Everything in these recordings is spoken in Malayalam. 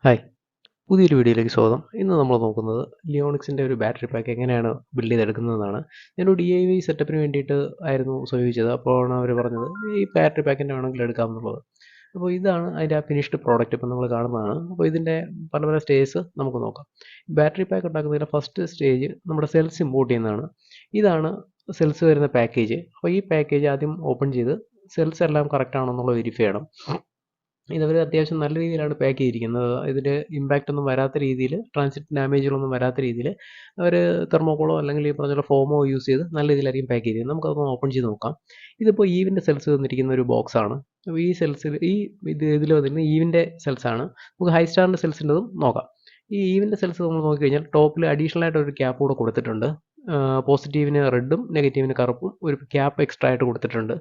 ഹായ്! പുതിയൊരു വീഡിയോയിലേക്ക് സ്വാഗതം. ഇന്ന് നമ്മൾ നോക്കുന്നത് ലിയോണിക്സിൻ്റെ ഒരു ബാറ്ററി പാക്ക് എങ്ങനെയാണ് ബിൽഡ് ചെയ്തെടുക്കുന്നതെന്നാണ്. ഞാനൊരു DIY സെറ്റപ്പിന് വേണ്ടിയിട്ട് ആയിരുന്നു ഉപയോഗിച്ചത്. അപ്പോഴാണ് അവർ പറഞ്ഞത് ഈ ബാറ്ററി പാക്കിൻ്റെ വേണമെങ്കിൽ എടുക്കാമെന്നുള്ളത്. അപ്പോൾ ഇതാണ് അതിൻ്റെ ആ ഫിനിഷ്ഡ് പ്രോഡക്റ്റ് ഇപ്പോൾ നമ്മൾ കാണുന്നതാണ്. അപ്പോൾ ഇതിൻ്റെ പല പല സ്റ്റേജസ് നമുക്ക് നോക്കാം. ബാറ്ററി പാക്ക് ഉണ്ടാക്കുന്നതിൻ്റെ ഫസ്റ്റ് സ്റ്റേജ് നമ്മുടെ സെൽസ് ഇമ്പോർട്ട് ചെയ്യുന്നതാണ്. ഇതാണ് സെൽസ് വരുന്ന പാക്കേജ്. അപ്പോൾ ഈ പാക്കേജ് ആദ്യം ഓപ്പൺ ചെയ്ത് സെൽസ് എല്ലാം കറക്റ്റ് ആണോ എന്നുള്ളത് വെരിഫൈ ചെയ്യണം. ഇതവർ അത്യാവശ്യം നല്ല രീതിയിലാണ് പാക്ക് ചെയ്തിരിക്കുന്നത്. ഇതിൽ ഇമ്പാക്റ്റ് ഒന്നും വരാത്ത രീതിയിൽ, ട്രാൻസിറ്റ് ഡാമേജുകളൊന്നും വരാത്ത രീതിയിൽ അവർ തെർമോക്കോളോ അല്ലെങ്കിൽ ഈ പറഞ്ഞ പോലെ ഫോമോ യൂസ് ചെയ്ത് നല്ല രീതിയിലായിരിക്കും പാക്ക് ചെയ്തിരിക്കുന്നത്. നമുക്കതൊന്ന് ഓപ്പൺ ചെയ്ത് നോക്കാം. ഇതിപ്പോൾ ഈവിൻ്റെ സെൽസ് തന്നിരിക്കുന്ന ഒരു ബോക്സാണ്. അപ്പോൾ ഈ സെൽസിൽ ഇതിൽ വന്നിരിക്കുന്ന ഈവിൻ്റെ സെൽസാണ്. നമുക്ക് ഹൈ സ്റ്റാറിൻ്റെ സെൽസിൻ്റെതും നോക്കാം. ഈ ഈവിൻ്റെ സെൽസ് നമ്മൾ നോക്കിക്കഴിഞ്ഞാൽ ടോപ്പിൽ അഡീഷണൽ ആയിട്ട് ഒരു ക്യാപ്പ് കൂടെ കൊടുത്തിട്ടുണ്ട്. പോസിറ്റീവിന് റെഡും നെഗറ്റീവിന് കറുപ്പും ഒരു ക്യാപ്പ് എക്സ്ട്രാ ആയിട്ട് കൊടുത്തിട്ടുണ്ട്.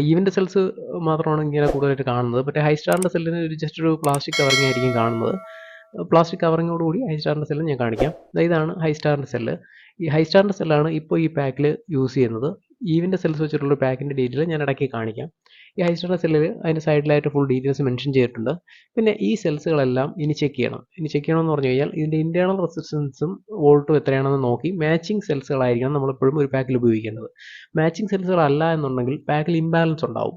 ഈവൻ്റെ സെൽസ് മാത്രമാണ് ഇങ്ങനെ കൂടുതലായിട്ട് കാണുന്നത്. മറ്റേ ഹൈ സ്റ്റാറിൻ്റെ സെല്ലിന് ജസ്റ്റ് ഒരു പ്ലാസ്റ്റിക് കവറിങ് ആയിരിക്കും കാണുന്നത്. പ്ലാസ്റ്റിക് കവറിങ്ങോടുകൂടി ഹൈ സ്റ്റാറിൻ്റെ സെല്ല് ഞാൻ കാണിക്കാം. ഇതാണ് ഹൈ സ്റ്റാറിൻ്റെ സെല്ല്. ഈ ഹൈ സ്റ്റാറിൻ്റെ സെല്ലാണ് ഇപ്പോൾ ഈ പാക്കിൽ യൂസ് ചെയ്യുന്നത്. ഈവൻ്റെ സെൽസ് വെച്ചിട്ടുള്ള പാക്കിൻ്റെ ഡീറ്റെയിൽ ഞാൻ ഇടയ്ക്ക് കാണിക്കാം. ഈ ഹൈ സ്റ്റാറിൻ്റെ സെല്ലിൽ അതിൻ്റെ സൈഡിലായിട്ട് ഫുൾ ഡീറ്റെയിൽസ് മെൻഷൻ ചെയ്തിട്ടുണ്ട്. പിന്നെ ഈ സെൽസുകളെല്ലാം ഇനി ചെക്ക് ചെയ്യണം. ഇനി ചെക്ക് ചെയ്യണമെന്ന് പറഞ്ഞു കഴിഞ്ഞാൽ ഇതിൻ്റെ ഇൻറ്റേർണൽ റെസിസ്റ്റൻസും വോൾട്ടും എത്രയാണെന്ന് നോക്കി മാച്ചിങ് സെൽസുകളായിരിക്കണം നമ്മളെപ്പോഴും ഒരു പാക്കിൽ ഉപയോഗിക്കേണ്ടത്. മാച്ചിങ് സെൽസുകളല്ല എന്നുണ്ടെങ്കിൽ പാക്കിൽ ഇംബാലൻസ് ഉണ്ടാവും.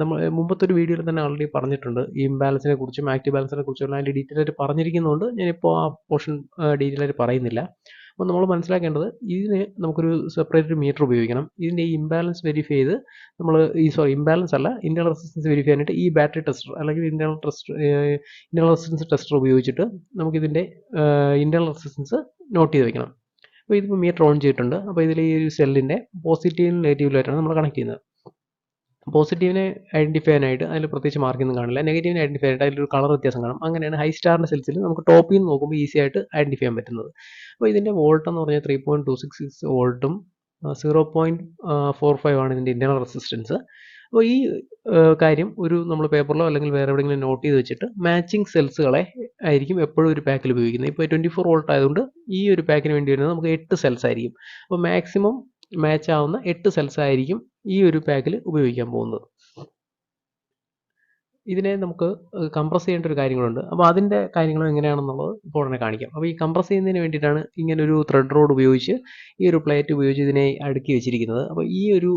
നമ്മൾ മുമ്പത്തെ ഒരു വീഡിയോയിൽ തന്നെ ഓൾറെഡി പറഞ്ഞിട്ടുണ്ട് ഈ ഇംബാലൻസിനെ കുറിച്ചും ആക്റ്റീവ് ബാലൻസിനെ കുറിച്ചും അതിൻ്റെ ഡീറ്റെയിൽ ആയിട്ട് പറഞ്ഞിരിക്കുന്നതുകൊണ്ട് ഞാനിപ്പോൾ ആ പോർഷൻ ഡീറ്റെയിൽ ആയിട്ട് പറയുന്നില്ല. അപ്പോൾ നമ്മൾ മനസ്സിലാക്കേണ്ടത് ഇതിന് നമുക്കൊരു സെപ്പറേറ്റ് മീറ്റർ ഉപയോഗിക്കണം. ഇതിൻ്റെ ഈ ഇംബാലൻസ് വെരിഫൈ ചെയ്ത് നമ്മൾ ഇംബാലൻസ് അല്ല ഇൻറ്റേർണൽ റെസിസ്റ്റൻസ് വെരിഫൈ ചെയ്യാനായിട്ട് ഈ ബാറ്ററി ടെസ്റ്റർ അല്ലെങ്കിൽ ഇൻറ്റേർണൽ റെസിസ്റ്റൻസ് ടെസ്റ്റർ ഉപയോഗിച്ചിട്ട് നമുക്കിതിൻ്റെ ഇൻറ്റേർണൽ റെസിസ്റ്റൻസ് നോട്ട് ചെയ്ത് വെക്കണം. അപ്പോൾ ഇതിപ്പോൾ മീറ്റർ ഓൺ ചെയ്തിട്ടുണ്ട്. അപ്പോൾ ഇതിൽ ഈ ഒരു സെല്ലിൻ്റെ പോസിറ്റീവും നെഗറ്റീവിലായിട്ടാണ് നമ്മൾ കണക്ട് ചെയ്യുന്നത്. പോസിറ്റീവിനെ ഐഡൻറ്റിഫൈ ചെയ്യാനായിട്ട് അതിൽ പ്രത്യേകിച്ച് മാർക്കൊന്നും കാണില്ല. നെഗറ്റീവിനെ ഐഡൻറ്റിഫൈ ആയിട്ട് അതിലൊരു കളർ വ്യത്യാസം കാണും. അങ്ങനെയാണ് ഹൈ സ്റ്റാറിൻ്റെ സെൽസിൽ നമുക്ക് ടോപ്പിൽ നിന്ന് നോക്കുമ്പോൾ ഈസി ആയിട്ട് ഐഡൻറ്റിഫൈ ചെയ്യാൻ പറ്റുന്നത്. അപ്പോൾ ഇതിൻ്റെ വോൾട്ട് എന്ന് പറഞ്ഞാൽ 3.266 വോൾട്ടും 0.45 ആണ് ഇതിൻ്റെ ഇൻറ്റേർണൽ റെസിസ്റ്റൻസ്. അപ്പോൾ ഈ കാര്യം നമ്മൾ പേപ്പറിലോ അല്ലെങ്കിൽ വേറെ എവിടെയെങ്കിലും നോട്ട് ചെയ്ത് വെച്ചിട്ട് മാച്ചിങ് സെൽസുകളെ ആയിരിക്കും എപ്പോഴും ഒരു പാക്കിൽ ഉപയോഗിക്കുന്നത്. ഇപ്പോൾ 24 വോൾട്ട് ആയതുകൊണ്ട് ഈ ഒരു പാക്കിന് വേണ്ടി വരുന്നത് നമുക്ക് 8 സെൽസ് ആയിരിക്കും. അപ്പോൾ മാക്സിമം മാച്ച് ആവുന്ന 8 സെൽസ് ആയിരിക്കും ഈ ഒരു പാക്കിൽ ഉപയോഗിക്കാൻ പോകുന്നത്. ഇതിനെ നമുക്ക് കംപ്രസ് ചെയ്യേണ്ട ഒരു കാര്യങ്ങളുണ്ട്. അപ്പോൾ അതിൻ്റെ കാര്യങ്ങളും എങ്ങനെയാണെന്നുള്ളത് ഇപ്പോൾ ഉടനെ കാണിക്കാം. അപ്പോൾ ഈ കംപ്രസ് ചെയ്യുന്നതിന് വേണ്ടിയിട്ടാണ് ഇങ്ങനൊരു ത്രെഡ് റോഡ് ഉപയോഗിച്ച് ഈ ഒരു പ്ലേറ്റ് ഉപയോഗിച്ച് ഇതിനെ അടുക്കി വെച്ചിരിക്കുന്നത്. അപ്പോൾ ഈ ഒരു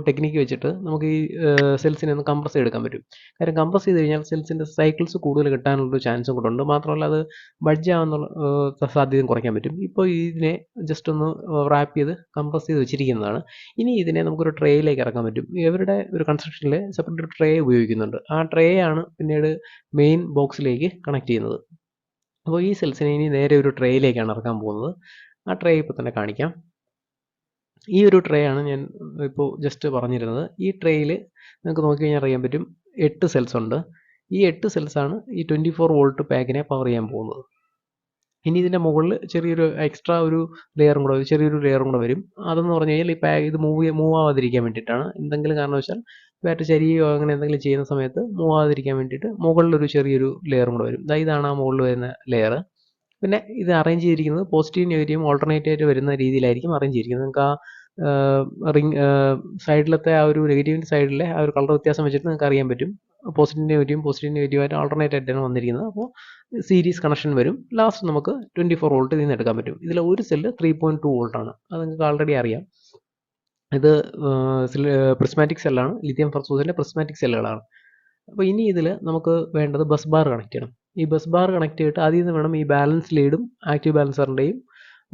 ടെക്നിക്ക് വെച്ചിട്ട് നമുക്ക് ഈ സെൽസിനെ ഒന്ന് കംപ്രസ് ചെയ്തെടുക്കാൻ പറ്റും. കാര്യം കംപ്രസ് ചെയ്ത് കഴിഞ്ഞാൽ സെൽസിൻ്റെ സൈക്കിൾസ് കൂടുതൽ കിട്ടാനുള്ളൊരു ചാൻസും കൂടെ ഉണ്ട്. മാത്രമല്ല അത് ബഡ്ജ് ആവാനുള്ള സാധ്യതയും കുറയ്ക്കാൻ പറ്റും. ഇപ്പോൾ ഇതിനെ ജസ്റ്റ് ഒന്ന് റാപ്പ് ചെയ്ത് കംപ്രസ് ചെയ്ത് വെച്ചിരിക്കുന്നതാണ്. ഇനി ഇതിനെ നമുക്കൊരു ട്രേയിലേക്ക് ഇറക്കാൻ പറ്റും. ഇവരുടെ ഒരു കൺസ്ട്രക്ഷനിൽ സെപ്പറേറ്റ് ഒരു ട്രേ ഉപയോഗിക്കുന്നുണ്ട്. ആ ട്രേ ആണ് പിന്നീട് മെയിൻ ബോക്സിലേക്ക് കണക്ട് ചെയ്യുന്നത്. അപ്പോൾ ഈ സെൽസിനെ ഇനി നേരെ ഒരു ട്രേയിലേക്കാണ് ഇറക്കാൻ പോകുന്നത്. ആ ട്രേ ഇപ്പോൾ തന്നെ കാണിക്കാം. ഈ ഒരു ട്രേ ആണ് ഞാൻ ഇപ്പോൾ ജസ്റ്റ് പറഞ്ഞിരുന്നത്. ഈ ട്രേയിൽ നിങ്ങൾക്ക് നോക്കിക്കഴിഞ്ഞാൽ അറിയാൻ പറ്റും 8 സെൽസ് ഉണ്ട്. ഈ 8 സെൽസാണ് ഈ 24 വോൾട്ട് പാക്കിനെ പവർ ചെയ്യാൻ പോകുന്നത്. ഇനി ഇതിൻ്റെ മുകളിൽ ചെറിയൊരു എക്സ്ട്രാ ഒരു ചെറിയൊരു ലെയറും കൂടെ വരും. അതെന്ന് പറഞ്ഞു കഴിഞ്ഞാൽ ഇത് മൂവ് ആവാതിരിക്കാൻ വേണ്ടിയിട്ടാണ്. എന്തെങ്കിലും കാരണവശാൽ ബാറ്ററി ചരിയുകയോ അങ്ങനെ എന്തെങ്കിലും ചെയ്യുന്ന സമയത്ത് മൂവ് ആവാതിരിക്കാൻ വേണ്ടിയിട്ട് മുകളിലൊരു ചെറിയൊരു ലെയറും കൂടെ വരും. ഇതാണ് ആ മുകളിൽ വരുന്ന ലെയർ. പിന്നെ ഇത് അറേഞ്ച് ചെയ്തിരിക്കുന്നത് പോസിറ്റീവ് നെഗറ്റീവും ഓൾട്ടർനേറ്റ് ആയിട്ട് വരുന്ന രീതിയിലായിരിക്കും അറേഞ്ച് ചെയ്തിരിക്കുന്നത്. നിങ്ങൾക്ക് ആ സൈഡിലത്തെ ആ ഒരു നെഗറ്റീവിൻ്റെ സൈഡിലെ ആ ഒരു കളർ വ്യത്യാസം വെച്ചിട്ട് നിങ്ങൾക്ക് അറിയാൻ പറ്റും. പോസിറ്റീവ് നെഗറ്റീവായിട്ട് ആൾട്ടർനേറ്റ് ആയിട്ടാണ് വന്നിരിക്കുന്നത്. അപ്പോൾ സീരീസ് കണക്ഷൻ വരും. ലാസ്റ്റ് നമുക്ക് 24 വോൾട്ട് ഇതിൽ നിന്ന് എടുക്കാൻ പറ്റും. ഇതിൽ ഒരു സെല്ല് 3.2 വോൾട്ടാണ്. അത് നിങ്ങൾക്ക് ആൾറെഡി അറിയാം. ഇത് പ്രിസ്മാറ്റിക് സെല്ലാണ്. ലിഥിയം ഫെർസൂസിൻ്റെ പ്രിസ്മാറ്റിക് സെല്ലുകളാണ്. അപ്പോൾ ഇനി ഇതിൽ നമുക്ക് വേണ്ടത് ബസ് ബാർ കണക്ട് ചെയ്യണം. ഈ ബസ് ബാർ കണക്ട് ചെയ്തിട്ട് അതിൽ നിന്ന് വേണം ഈ ബാലൻസ് ലീഡും ആക്റ്റീവ് ബാലൻസറിൻ്റെയും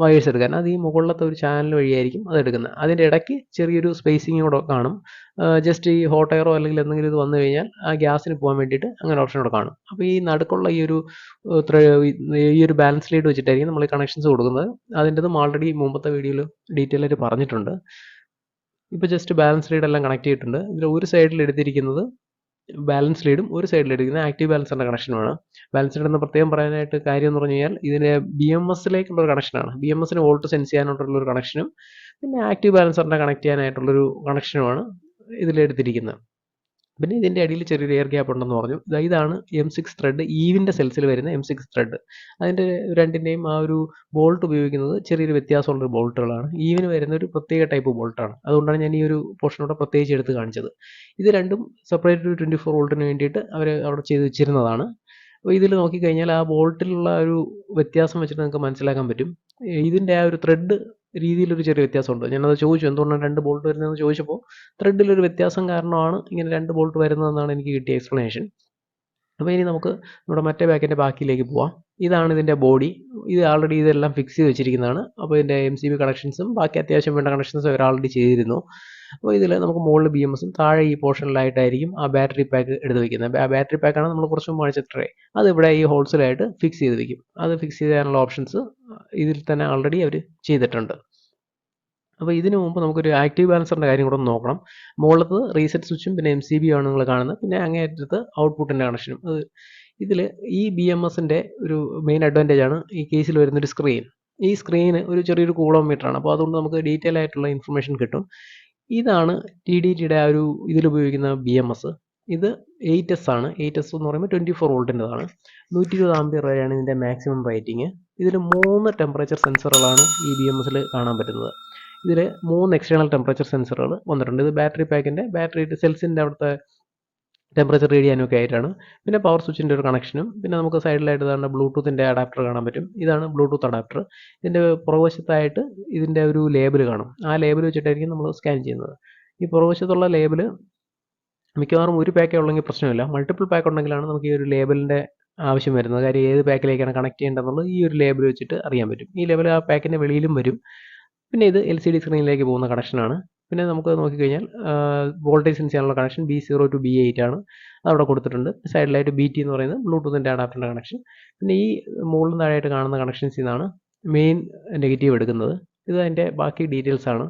വയേഴ്സ് എടുക്കാൻ. അത് ഈ മുകളിലത്തെ ഒരു ചാനൽ വഴിയായിരിക്കും അത് എടുക്കുന്നത്. അതിൻ്റെ ഇടയ്ക്ക് ചെറിയൊരു സ്പേസിങ് കൂടെ കാണും. ജസ്റ്റ് ഈ ഹോട്ട് എയറോ അല്ലെങ്കിൽ എന്തെങ്കിലും ഇത് വന്നു കഴിഞ്ഞാൽ ആ ഗ്യാസിന് പോകാൻ വേണ്ടിയിട്ട് അങ്ങനെ ഓപ്ഷൻ കൂടെ കാണും. അപ്പോൾ ഈ നടുക്കുള്ള ഈ ഒരു ബാലൻസ് ലീഡ് വെച്ചിട്ടായിരിക്കും നമ്മൾ ഈ കണക്ഷൻസ് കൊടുക്കുന്നത്. അതിൻ്റെതും ആൾറെഡി മുമ്പത്തെ വീഡിയോയിൽ ഡീറ്റെയിൽ ആയിട്ട് പറഞ്ഞിട്ടുണ്ട്. ഇപ്പോൾ ജസ്റ്റ് ബാലൻസ് ലീഡ് എല്ലാം കണക്ട് ചെയ്തിട്ടുണ്ട്. ഇതിൽ ഒരു സൈഡിൽ എടുത്തിരിക്കുന്നത് ബാലൻസ് ലീഡും ഒരു സൈഡിൽ എടുക്കുന്ന ആക്റ്റീവ് ബാലൻസറിൻ്റെ കണക്ഷനുമാണ്. ബാലൻസ് ലീഡ് എന്ന് പ്രത്യേകം പറയാനായിട്ട് കാര്യം എന്ന് പറഞ്ഞു കഴിഞ്ഞാൽ ഇതിന് BMSലേക്കുള്ളൊരു കണക്ഷനാണ്. BMSന് വോൾട്ട് സെൻസ് ചെയ്യാനായിട്ടുള്ളൊരു കണക്ഷനും പിന്നെ ആക്റ്റീവ് ബാലൻസറിൻ്റെ കണക്ട് ചെയ്യാനായിട്ടുള്ളൊരു കണക്ഷനുമാണ് ഇതിലെടുത്തിരിക്കുന്നത്. പിന്നെ ഇതിൻ്റെ അടിയിൽ ചെറിയൊരു എയർ ഗ്യാപ്പ് ഉണ്ടെന്ന് പറഞ്ഞു. ഇതാണ് M6 ത്രെഡ്, ഈവിൻ്റെ സെൽസിൽ വരുന്ന M6 ത്രെഡ്. അതിൻ്റെ രണ്ടിൻ്റെയും ആ ഒരു ബോൾട്ട് ഉപയോഗിക്കുന്നത് ചെറിയൊരു വ്യത്യാസമുള്ളൊരു ബോൾട്ടുകളാണ്. ഈവിന് വരുന്ന ഒരു പ്രത്യേക ടൈപ്പ് ബോൾട്ടാണ്. അതുകൊണ്ടാണ് ഞാൻ ഈ ഒരു പോർഷനോടെ പ്രത്യേകിച്ച് എടുത്ത് കാണിച്ചത്. ഇത് രണ്ടും സെപ്പറേറ്റ് ഒരു 24 വോൾട്ടിന് വേണ്ടിയിട്ട് അവർ അവിടെ ചെയ്ത് വെച്ചിരുന്നതാണ്. അപ്പോൾ ഇതിൽ നോക്കിക്കഴിഞ്ഞാൽ ആ ബോൾട്ടിലുള്ള ഒരു വ്യത്യാസം വെച്ചിട്ട് നിങ്ങൾക്ക് മനസ്സിലാക്കാൻ പറ്റും. ഇതിൻ്റെ ആ ഒരു ത്രെഡ് രീതിയിലൊരു ചെറിയ വ്യത്യാസമുണ്ട്. ഞാനത് ചോദിച്ചു എന്തുകൊണ്ടാണ് 2 ബോൾട്ട് വരുന്നതെന്ന് ചോദിച്ചപ്പോൾ ത്രെഡിലൊരു വ്യത്യാസം കാരണമാണ് ഇങ്ങനെ 2 ബോൾട്ട് വരുന്നതെന്നാണ് എനിക്ക് കിട്ടിയ എക്സ്പ്ലനേഷൻ. അപ്പോൾ ഇനി നമുക്ക് നമ്മുടെ മറ്റേ ബാക്കിൻ്റെ ബാക്കിയിലേക്ക് പോവാം. ഇതാണ് ഇതിൻ്റെ ബോഡി. ഇത് ആൾറെഡി ഇതെല്ലാം ഫിക്സ് ചെയ്ത് വെച്ചിരിക്കുന്നതാണ്. അപ്പോൾ ഇതിൻ്റെ MCB കണക്ഷൻസും ബാക്കി അത്യാവശ്യം വേണ്ട കണക്ഷൻസും അവർ ആൾറെഡി ചെയ്തിരുന്നു. അപ്പോൾ ഇതിൽ നമുക്ക് മുകളിൽ BMSഉം താഴെ ഈ പോർഷനിലായിട്ടായിരിക്കും ആ ബാറ്ററി പാക്ക് എടുത്ത് വെക്കുന്നത്. ആ ബാറ്ററി പാക്കാണ് നമ്മൾ കുറച്ച് മുമ്പ് കാണിച്ച ട്രേ. അതിവിടെ ഈ ഹോൾസിലായിട്ട് ഫിക്സ് ചെയ്ത് വെക്കും. അത് ഫിക്സ് ചെയ്യാനുള്ള ഓപ്ഷൻസ് ഇതിൽ തന്നെ ആൾറെഡി അവർ ചെയ്തിട്ടുണ്ട്. അപ്പോൾ ഇതിനു മുമ്പ് നമുക്കൊരു ആക്റ്റീവ് ബാലൻസറിൻ്റെ കാര്യം കൂടെ ഒന്ന് നോക്കണം. മുകളിലത്ത് റീസെറ്റ് സ്വിച്ചും പിന്നെ MCB ആണ് നിങ്ങൾ കാണുന്നത്. പിന്നെ അങ്ങേയറ്റത്ത് ഔട്ട്പുട്ടിൻ്റെ കണക്ഷനും. ഇതിൽ ഈ BMSൻ്റെ ഒരു മെയിൻ അഡ്വാൻറ്റേജ് ആണ് ഈ കേസിൽ വരുന്നൊരു സ്ക്രീൻ. ഈ സ്ക്രീന് ഒരു ചെറിയൊരു കൂളോമീറ്റർ ആണ്. അപ്പോൾ അതുകൊണ്ട് നമുക്ക് ഡീറ്റെയിൽ ആയിട്ടുള്ള ഇൻഫർമേഷൻ കിട്ടും. ഇതാണ് TDTയുടെ ആ ഒരു ഇതിലുപയോഗിക്കുന്ന BMS. ഇത് 8S ആണ്. 8S എന്ന് പറയുമ്പോൾ 24 വോൾട്ടിൻ്റെതാണ്. 120 ആംപിയർ വരെയാണ് ഇതിൻ്റെ മാക്സിമം റേറ്റിംഗ്. ഇതിൽ 3 ടെമ്പറേച്ചർ സെൻസറുകളാണ് ഈ BMSൽ കാണാൻ പറ്റുന്നത്. ഇതിൽ 3 എക്സ്റ്റേണൽ ടെമ്പറേച്ചർ സെൻസറുകൾ വന്നിട്ടുണ്ട്. ഇത് ബാറ്ററി പാക്കിൻ്റെ ബാറ്ററി സെൽസിൻ്റെ അവിടുത്തെ ടെമ്പറേച്ചർ റീഡ് ചെയ്യാനൊക്കെ ആയിട്ടാണ്. പിന്നെ പവർ സ്വിച്ചിൻ്റെ ഒരു കണക്ഷനും പിന്നെ നമുക്ക് സൈഡിലായിട്ട് തന്നെ ബ്ലൂടൂത്തിൻ്റെ അഡാപ്റ്റർ കാണാൻ പറ്റും. ഇതാണ് ബ്ലൂടൂത്ത് അഡാപ്റ്റർ. ഇതിൻ്റെ പുറകുവശത്തായിട്ട് ഇതിൻ്റെ ഒരു ലേബിൾ കാണും. ആ ലേബിൾ വെച്ചിട്ടായിരിക്കും നമ്മൾ സ്കാൻ ചെയ്യുന്നത്. ഈ പുറകുവശത്തുള്ള ലേബിൾ മിക്കവാറും ഒരു പാക്കേ ഉള്ളെങ്കിൽ പ്രശ്നമില്ല. മൾട്ടിപ്പിൾ പാക്ക് ഉണ്ടെങ്കിലാണ് നമുക്ക് ഈ ഒരു ലേബലിൻ്റെ ആവശ്യം വരുന്നത്. കാര്യം ഏത് പാക്കിലേക്കാണ് കണക്ട് ചെയ്യേണ്ടതെന്നുള്ളത് ഈ ഒരു ലേബിൾ വെച്ചിട്ട് അറിയാൻ പറ്റും. ഈ ലേബിൾ ആ പാക്കിൻ്റെ വെളിയിലും വരും. പിന്നെ ഇത് LCD സ്ക്രീനിലേക്ക് പോകുന്ന കണക്ഷനാണ്. പിന്നെ നമുക്ക് നോക്കിക്കഴിഞ്ഞാൽ വോൾട്ടേജ് സെൻസ് ചെയ്യാനുള്ള കണക്ഷൻ B0 to B8 ആണ്. അതവിടെ കൊടുത്തിട്ടുണ്ട്. സൈഡിലായിട്ട് BT എന്ന് പറയുന്നത് ബ്ലൂടൂത്തിൻ്റെ അഡാപ്റ്ററിൻ്റെ കണക്ഷൻ. പിന്നെ ഈ മുകളിലും താഴെയായിട്ട് കാണുന്ന കണക്ഷൻസിൽ നിന്നാണ് മെയിൻ നെഗറ്റീവ് എടുക്കുന്നത്. ഇത് അതിൻ്റെ ബാക്കി ഡീറ്റെയിൽസ് ആണ്.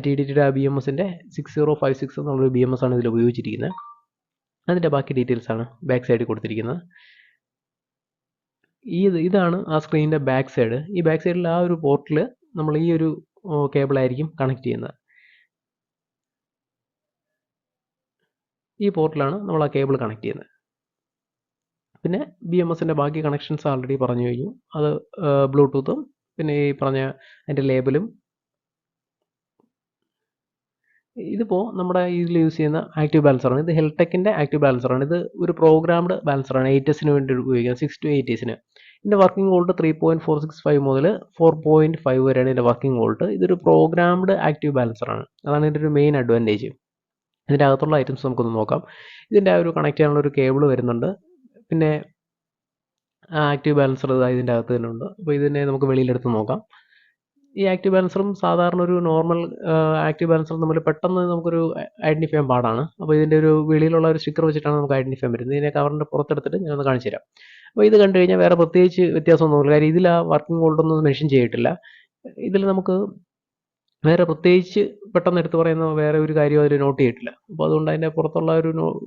TDTയുടെ BMSൻ്റെ 6056 എന്നുള്ളൊരു BMS ആണ് ഇതിൽ ഉപയോഗിച്ചിരിക്കുന്നത്. അതിൻ്റെ ബാക്കി ഡീറ്റെയിൽസ് ആണ് ബാക്ക് സൈഡിൽ കൊടുത്തിരിക്കുന്നത്. ഇതാണ് ആ സ്ക്രീനിൻ്റെ ബാക്ക് സൈഡ്. ഈ ബാക്ക് സൈഡിൽ ആ ഒരു പോർട്ടിൽ നമ്മൾ ഈ ഒരു കേബിളായിരിക്കും കണക്ട് ചെയ്യുന്നത്. ഈ പോർട്ടിലാണ് നമ്മൾ ആ കേബിൾ കണക്ട് ചെയ്യുന്നത്. പിന്നെ BMSൻ്റെ ബാക്കി കണക്ഷൻസ് ആൾറെഡി പറഞ്ഞു കഴിഞ്ഞു. അത് ബ്ലൂടൂത്തും പിന്നെ ഈ പറഞ്ഞ അതിൻ്റെ ലേബലും. ഇതിപ്പോൾ നമ്മുടെ ഇതിൽ യൂസ് ചെയ്യുന്ന ആക്റ്റീവ് ബാലൻസറാണ്. ഇത് ഹെൽടെക്കിൻ്റെ ആക്റ്റീവ് ബാലൻസറാണ്. ഇത് ഒരു പ്രോഗ്രാംഡ് ബാലൻസറാണ്. 8Sന് വേണ്ടി ഉപയോഗിക്കുന്നത്. 6 to 8Sന്. ഇതിൻ്റെ വർക്കിംഗ് വോൾട്ട് 3.465 മുതൽ 4.5 വരെയാണ് ഇതിൻ്റെ വർക്കിംഗ് വോൾട്ട്. ഇതൊരു പ്രോഗ്രാംഡ് ആക്റ്റീവ് ബാലൻസറാണ്. അതാണ് ഇതിൻ്റെ ഒരു മെയിൻ അഡ്വാൻറ്റേജ്. ഇതിൻ്റെ അകത്തുള്ള ഐറ്റംസ് നമുക്കൊന്ന് നോക്കാം. ഇതിൻ്റെ ആ ഒരു കണക്ട് ചെയ്യാനുള്ള ഒരു കേബിൾ വരുന്നുണ്ട്. പിന്നെ ആക്റ്റീവ് ബാലൻസർ ഇതിൻ്റെ അകത്ത് തന്നെ ഉണ്ട്. അപ്പോൾ ഇതിനെ നമുക്ക് വെളിയിലെടുത്ത് നോക്കാം. ഈ ആക്റ്റീവ് ബാലൻസറും സാധാരണ ഒരു നോർമൽ ആക്റ്റീവ് ബാലൻസറും തമ്മിൽ പെട്ടെന്ന് നമുക്കൊരു ഐഡൻറ്റിഫൈ ചെയ്യാൻ പാടാണ്. അപ്പോൾ ഇതിൻ്റെ ഒരു വെളിയിലുള്ള ഒരു സ്റ്റിക്കർ വെച്ചിട്ടാണ് നമുക്ക് ഐഡൻറ്റിഫൈ ചെയ്യാൻ പറ്റുന്നത്. ഇതിനെ കവറിൻ്റെ പുറത്തെടുത്തിട്ട് ഞാനൊന്ന് കാണിച്ചു തരാം. അപ്പോൾ ഇത് കണ്ടു കഴിഞ്ഞാൽ വേറെ പ്രത്യേകിച്ച് വ്യത്യാസമൊന്നുമില്ല. കാര്യം ഇതിൽ ആ വർക്കിംഗ് വോൾട്ടൊന്നും മെൻഷൻ ചെയ്തിട്ടില്ല. ഇതിൽ നമുക്ക് വേറെ പ്രത്യേകിച്ച് പെട്ടെന്ന് എടുത്ത് പറയുന്ന വേറെ ഒരു കാര്യം അതിൽ നോട്ട് ചെയ്തിട്ടില്ല. അപ്പോൾ അതുകൊണ്ട് അതിൻ്റെ പുറത്തുള്ള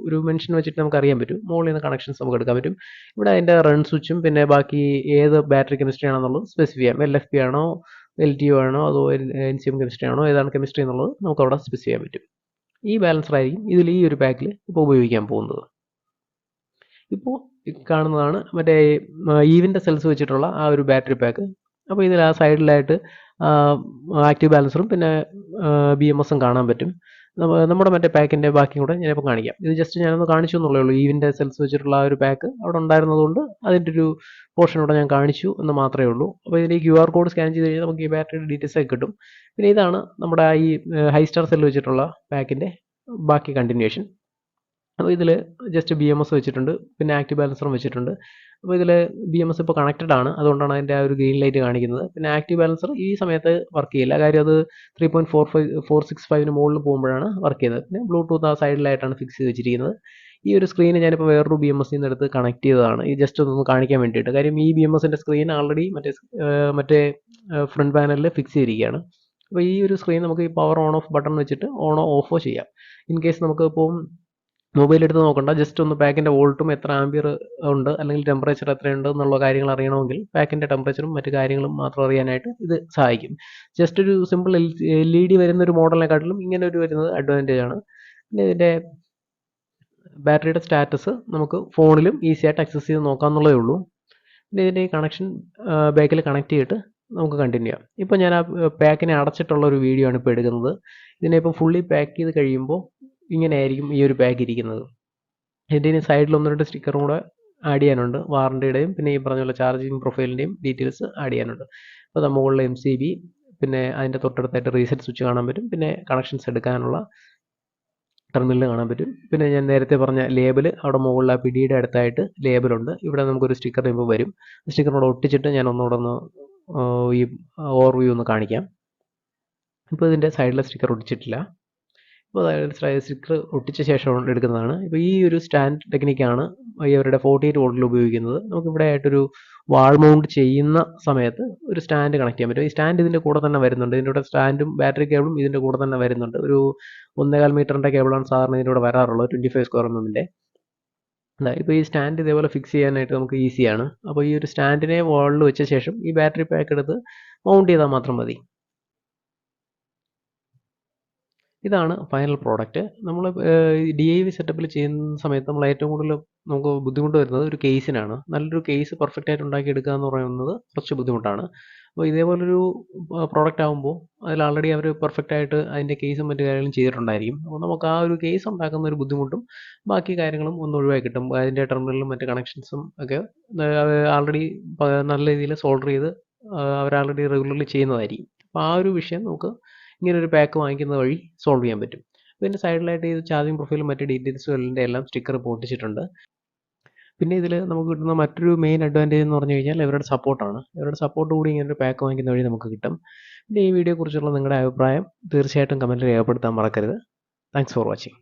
ഒരു മെൻഷൻ വെച്ചിട്ട് നമുക്ക് അറിയാൻ പറ്റും. മുകളിൽ നിന്ന് കണക്ഷൻസ് നമുക്ക് എടുക്കാൻ പറ്റും. ഇവിടെ അതിൻ്റെ റൺ സ്വിച്ചും പിന്നെ ബാക്കി ഏത് ബാറ്ററി കെമിസ്ട്രി ആണെന്നുള്ളത് സ്പെസിഫൈ ചെയ്യാം. LFP ആണോ LTO ആണോ അതോ NCM കെമിസ്ട്രി ആണോ ഏതാണ് കെമിസ്ട്രി എന്നുള്ളത് നമുക്ക് അവിടെ സ്പെസിഫൈ ചെയ്യാൻ പറ്റും. ഈ ബാലൻസർ ആയിരിക്കും ഇതിൽ ഈ ഒരു പാക്കിൽ ഇപ്പോൾ ഉപയോഗിക്കാൻ പോകുന്നത്. ഇപ്പോൾ കാണുന്നതാണ് മറ്റേ ഈവിൻ്റെ സെൽസ് വെച്ചിട്ടുള്ള ആ ഒരു ബാറ്ററി പാക്ക്. അപ്പോൾ ഇതിൽ ആ സൈഡിലായിട്ട് ആക്റ്റീവ് ബാലൻസറും പിന്നെ BMSഉം കാണാൻ പറ്റും. നമ്മുടെ മറ്റേ പാക്കിൻ്റെ ബാക്കിയും കൂടെ ഞാനിപ്പോൾ കാണിക്കാം. ഇത് ജസ്റ്റ് ഞാനൊന്ന് കാണിച്ചു എന്നുള്ളേ ഉള്ളൂ. ഈവിൻ്റെ സെൽസ് വെച്ചിട്ടുള്ള ആ ഒരു പാക്ക് അവിടെ ഉണ്ടായിരുന്നതുകൊണ്ട് അതിൻ്റെ ഒരു പോർഷൻ ഇവിടെ ഞാൻ കാണിച്ചു എന്ന് മാത്രമേ ഉള്ളൂ. അപ്പോൾ ഇതിൻ്റെ QR കോഡ് സ്കാൻ ചെയ്ത് കഴിഞ്ഞാൽ നമുക്ക് ഈ ബാറ്ററിയുടെ ഡീറ്റെയിൽസ് ഒക്കെ കിട്ടും. പിന്നെ ഇതാണ് നമ്മുടെ ഈ ഹൈസ്റ്റാർ സെൽ വെച്ചിട്ടുള്ള പാക്കിൻ്റെ ബാക്കി കണ്ടിന്യൂഷൻ. അപ്പോൾ ഇതിൽ ജസ്റ്റ് BMS വെച്ചിട്ടുണ്ട്. പിന്നെ ആക്റ്റീവ് ബാലൻസറും വെച്ചിട്ടുണ്ട്. അപ്പോൾ ഇതിൽ BMS ഇപ്പോൾ കണക്റ്റഡ് ആണ്. അതുകൊണ്ടാണ് അതിൻ്റെ ആ ഒരു ഗ്രീൻ ലൈറ്റ് കാണിക്കുന്നത്. പിന്നെ ആക്റ്റീവ് ബാലൻസർ ഈ സമയത്ത് വർക്ക് ചെയ്യില്ല. കാര്യം അത് 3.465 മുകളിൽ പോകുമ്പോഴാണ് വർക്ക് ചെയ്യുന്നത്. പിന്നെ ബ്ലൂടൂത്ത് ആ സൈഡിലായിട്ടാണ് ഫിക്സ് ചെയ്ത് വെച്ചിരിക്കുന്നത്. ഈ ഒരു സ്ക്രീൻ ഞാനിപ്പോൾ വേറൊരു BMSൽ നിന്ന് എടുത്ത് കണക്ട് ചെയ്തതാണ്. ഈ ജസ്റ്റ് ഒന്ന് കാണിക്കാൻ വേണ്ടിയിട്ട്. കാര്യം ഈ BMSൻ്റെ സ്ക്രീൻ ആൾറെഡി മറ്റേ ഫ്രണ്ട് പാനലിൽ ഫിക്സ് ചെയ്തിരിക്കുകയാണ്. അപ്പോൾ ഈ ഒരു സ്ക്രീൻ നമുക്ക് ഈ പവർ ഓൺ ഓഫ് ബട്ടൺ വെച്ചിട്ട് ഓണോ ഓഫോ ചെയ്യാം. ഇൻ കേസ് നമുക്ക് ഇപ്പോൾ മൊബൈൽ എടുത്ത് നോക്കണ്ട, ജസ്റ്റ് ഒന്ന് പാക്കിൻ്റെ വോൾട്ടും എത്ര ആംപിയർ ഉണ്ട് അല്ലെങ്കിൽ ടെമ്പറേച്ചർ എത്രയുണ്ട് എന്നുള്ള കാര്യങ്ങൾ അറിയണമെങ്കിൽ പാക്കിൻ്റെ ടെമ്പറേച്ചറും മറ്റു കാര്യങ്ങളും മാത്രം അറിയാനായിട്ട് ഇത് സഹായിക്കും. ജസ്റ്റ് ഒരു സിമ്പിൾ LED വരുന്ന ഒരു മോഡലിനെക്കാട്ടിലും ഇങ്ങനെ ഒരു വരുന്നത് അഡ്വാൻറ്റേജ് ആണ്. പിന്നെ ഇതിൻ്റെ ബാറ്ററിയുടെ സ്റ്റാറ്റസ് നമുക്ക് ഫോണിലും ഈസി ആയിട്ട് ആക്സസ് ചെയ്ത് നോക്കാമെന്നുള്ളതേ ഉള്ളൂ. പിന്നെ ഇതിൻ്റെ ഈ കണക്ഷൻ ബാക്കിൽ കണക്ട് ചെയ്തിട്ട് നമുക്ക് കണ്ടിന്യൂ ചെയ്യാം. ഇപ്പോൾ ഞാൻ ആ പാക്കിനെ അടച്ചിട്ടുള്ള ഒരു വീഡിയോ ആണ് ഇപ്പോൾ എടുക്കുന്നത്. ഇതിനെ ഇപ്പോൾ ഫുള്ളി പാക്ക് ചെയ്ത് കഴിയുമ്പോൾ ഇങ്ങനെയായിരിക്കും ഈ ഒരു പാക്ക് ഇരിക്കുന്നത്. ഇതിൻ്റെ സൈഡിൽ 1-2 സ്റ്റിക്കറും കൂടെ ആഡ് ചെയ്യാനുണ്ട്. വാറണ്ടിയുടെയും പിന്നെ ഈ പറഞ്ഞ പോലെ ചാർജിങ് പ്രൊഫൈലിൻ്റെയും ഡീറ്റെയിൽസ് ആഡ് ചെയ്യാനുണ്ട്. അപ്പോൾ മുകളിൽ MCB, പിന്നെ അതിൻ്റെ തൊട്ടടുത്തായിട്ട് റീസെറ്റ് സ്വിച്ച് കാണാൻ പറ്റും. പിന്നെ കണക്ഷൻസ് എടുക്കാനുള്ള ടെർമിനൽ കാണാൻ പറ്റും. പിന്നെ ഞാൻ നേരത്തെ പറഞ്ഞ ലേബൽ അവിടെ മുകളിൽ ആ പിടിയുടെ അടുത്തായിട്ട് ലേബലുണ്ട്. ഇവിടെ നമുക്കൊരു സ്റ്റിക്കർ ഇപ്പോൾ വരും. സ്റ്റിക്കറിനോട് ഒട്ടിച്ചിട്ട് ഞാൻ ഒന്നുകൂടെ ഒന്ന് ഈ ഓവർവ്യൂ ഒന്ന് കാണിക്കാം. ഇപ്പോൾ ഇതിൻ്റെ സൈഡിലെ സ്റ്റിക്കർ ഒട്ടിച്ചിട്ടില്ല. ഇപ്പോൾ സ്റ്റിക്കർ ഒട്ടിച്ച ശേഷം എടുക്കുന്നതാണ്. ഇപ്പോൾ ഈ ഒരു സ്റ്റാൻഡ് ടെക്നിക്കാണ് ഇവരുടെ 48 വോൾട്ടിൽ ഉപയോഗിക്കുന്നത്. നമുക്ക് ഇവിടെ ആയിട്ടൊരു വാൾ മൗണ്ട് ചെയ്യുന്ന സമയത്ത് ഒരു സ്റ്റാൻഡ് കണക്ട് ചെയ്യാൻ പറ്റും. ഈ സ്റ്റാൻഡ് ഇതിൻ്റെ കൂടെ തന്നെ വരുന്നുണ്ട്. ഇതിൻ്റെ കൂടെ സ്റ്റാൻഡും ബാറ്ററി കേബിളും ഇതിൻ്റെ കൂടെ തന്നെ വരുന്നുണ്ട്. ഒരു 1.25 മീറ്ററിൻ്റെ കേബിളാണ് സാധാരണ ഇതിൻ്റെ കൂടെ വരാറുള്ളത്, 25 സ്ക്വയർ mm-ൻ്റെ. ഇപ്പോൾ ഈ സ്റ്റാൻഡ് ഇതേപോലെ ഫിക്സ് ചെയ്യാനായിട്ട് നമുക്ക് ഈസിയാണ്. അപ്പോൾ ഈ ഒരു സ്റ്റാൻഡിനെ വാളിൽ വെച്ച ശേഷം ഈ ബാറ്ററി പാക്ക് എടുത്ത് മൗണ്ട് ചെയ്താൽ മാത്രം മതി. ഇതാണ് ഫൈനൽ പ്രോഡക്റ്റ്. നമ്മൾ DIY സെറ്റപ്പിൽ ചെയ്യുന്ന സമയത്ത് നമ്മൾ ഏറ്റവും കൂടുതൽ നമുക്ക് ബുദ്ധിമുട്ട് വരുന്നത് ഒരു കേസിനാണ്. നല്ലൊരു കേസ് പെർഫെക്റ്റ് ആയിട്ട് ഉണ്ടാക്കിയെടുക്കുക എന്ന് പറയുന്നത് കുറച്ച് ബുദ്ധിമുട്ടാണ്. അപ്പോൾ ഇതേപോലൊരു പ്രോഡക്റ്റ് ആകുമ്പോൾ അതിൽ ആൾറെഡി അവർ പെർഫെക്റ്റ് ആയിട്ട് അതിൻ്റെ കേസും മറ്റു കാര്യങ്ങളും ചെയ്തിട്ടുണ്ടായിരിക്കും. അപ്പോൾ നമുക്ക് ആ ഒരു കേസ് ഉണ്ടാക്കുന്ന ഒരു ബുദ്ധിമുട്ടും ബാക്കി കാര്യങ്ങളും ഒന്ന് ഒഴിവാക്കി കിട്ടും. അതിൻ്റെ ടെർമിനലും മറ്റ് കണക്ഷൻസും ഒക്കെ ആൾറെഡി നല്ല രീതിയിൽ സോൾഡർ ചെയ്ത് അവർ ആൾറെഡി റെഗുലർലി ചെയ്യുന്നതായിരിക്കും. അപ്പോൾ ആ ഒരു വിഷയം നമുക്ക് ഇങ്ങനൊരു പാക്ക് വാങ്ങിക്കുന്നത് വഴി സോൾവ് ചെയ്യാൻ പറ്റും. പിന്നെ സൈഡിലായിട്ട് ഈ ചാർജിങ് പ്രൊഫൈലും മറ്റ് ഡീറ്റെയിൽസും എല്ലാം സ്റ്റിക്കർ പൊട്ടിച്ചിട്ടുണ്ട്. പിന്നെ ഇതിൽ നമുക്ക് കിട്ടുന്ന മറ്റൊരു മെയിൻ അഡ്വാൻറ്റേജ് എന്ന് പറഞ്ഞു കഴിഞ്ഞാൽ ഇവരുടെ സപ്പോർട്ടാണ്. ഇവരുടെ സപ്പോർട്ട് കൂടി ഇങ്ങനൊരു പാക്ക് വാങ്ങിക്കുന്ന വഴി നമുക്ക് കിട്ടും. പിന്നെ ഈ വീഡിയോയെക്കുറിച്ചുള്ള നിങ്ങളുടെ അഭിപ്രായം തീർച്ചയായിട്ടും കമൻറ്റിൽ രേഖപ്പെടുത്താൻ മറക്കരുത്. Thanks for watching.